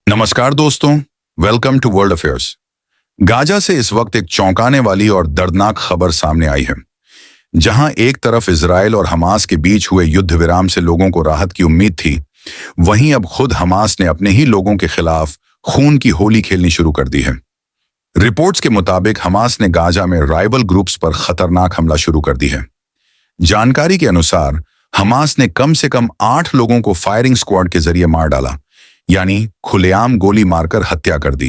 नमस्कार दोस्तों, welcome to world affairs. Gaza से इस वक्त एक चौंकाने वाली और दर्दनाक खबर सामने आई है। जहां एक तरफ इजराइल और हमास के बीच हुए युद्ध विराम से लोगों को राहत की उम्मीद थी, वहीं अब खुद हमास ने अपने ही लोगों के खिलाफ खून की होली खेलनी शुरू कर दी है। रिपोर्ट्स के मुताबिक हमास ने गाजा में राइवल ग्रुप्स पर खतरनाक हमला शुरू कर दी है। जानकारी के अनुसार हमास ने कम से कम 8 लोगों को फायरिंग स्क्वाड के जरिए मार डाला, यानी खुलेआम गोली मारकर हत्या कर दी।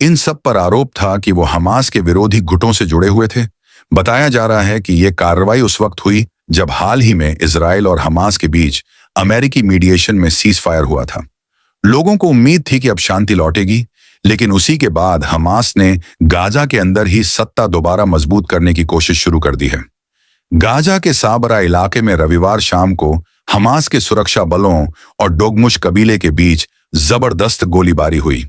इन सब पर आरोप था कि वो हमास के विरोधी गुटों से जुड़े हुए थे। बताया जा रहा है कि यह कार्रवाई उस वक्त हुई जब हाल ही में इजराइल और हमास के बीच अमेरिकी मीडिएशन में सीज फायर हुआ था। लोगों को उम्मीद थी कि अब शांति लौटेगी, लेकिन उसी के बाद हमास ने गाजा के अंदर ही सत्ता दोबारा मजबूत करने की कोशिश शुरू कर दी है। गाजा के साबरा इलाके में रविवार शाम को हमास के सुरक्षा बलों और डोगमुश कबीले के बीच जबरदस्त गोलीबारी हुई।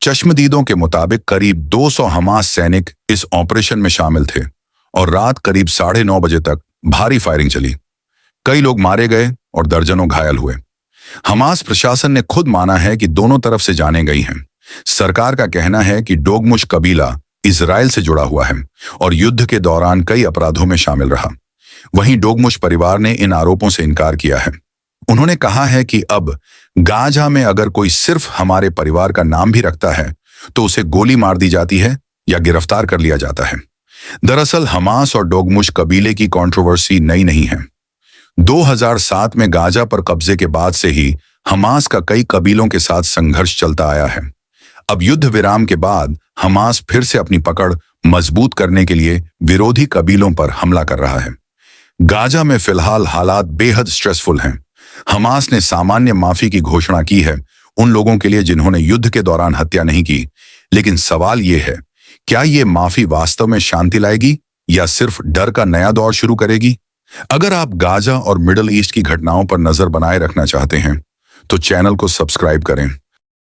चश्मदीदों के मुताबिक करीब 200 हमास सैनिक इस ऑपरेशन में शामिल थे और रात करीब 9:30 बजे तक भारी फायरिंग चली। कई लोग मारे गए और दर्जनों घायल हुए। हमास प्रशासन ने खुद माना है कि दोनों तरफ से जानें गई हैं। सरकार का कहना है कि डोगमुश कबीला इजराइल से जुड़ा हुआ है और युद्ध के दौरान कई अपराधों में शामिल रहा। वहीं डोगमुश परिवार ने इन आरोपों से इनकार किया है। उन्होंने कहा है कि अब गाजा में अगर कोई सिर्फ हमारे परिवार का नाम भी रखता है तो उसे गोली मार दी जाती है या गिरफ्तार कर लिया जाता है। दरअसल हमास और डोगमुश कबीले की कंट्रोवर्सी नई नहीं है। 2007 में गाजा पर कब्जे के बाद से ही हमास का कई कबीलों के साथ संघर्ष चलता आया है। अब युद्ध विराम के बाद हमास फिर से अपनी पकड़ मजबूत करने के लिए विरोधी कबीलों पर हमला कर रहा है। गाजा में फिलहाल हालात बेहद स्ट्रेसफुल हैं। हमास ने सामान्य माफी की घोषणा की है उन लोगों के लिए जिन्होंने युद्ध के दौरान हत्या नहीं की, लेकिन सवाल यह है, क्या ये माफी वास्तव में शांति लाएगी या सिर्फ डर का नया दौर शुरू करेगी? अगर आप गाजा और मिडिल ईस्ट की घटनाओं पर नजर बनाए रखना चाहते हैं तो चैनल को सब्सक्राइब करें।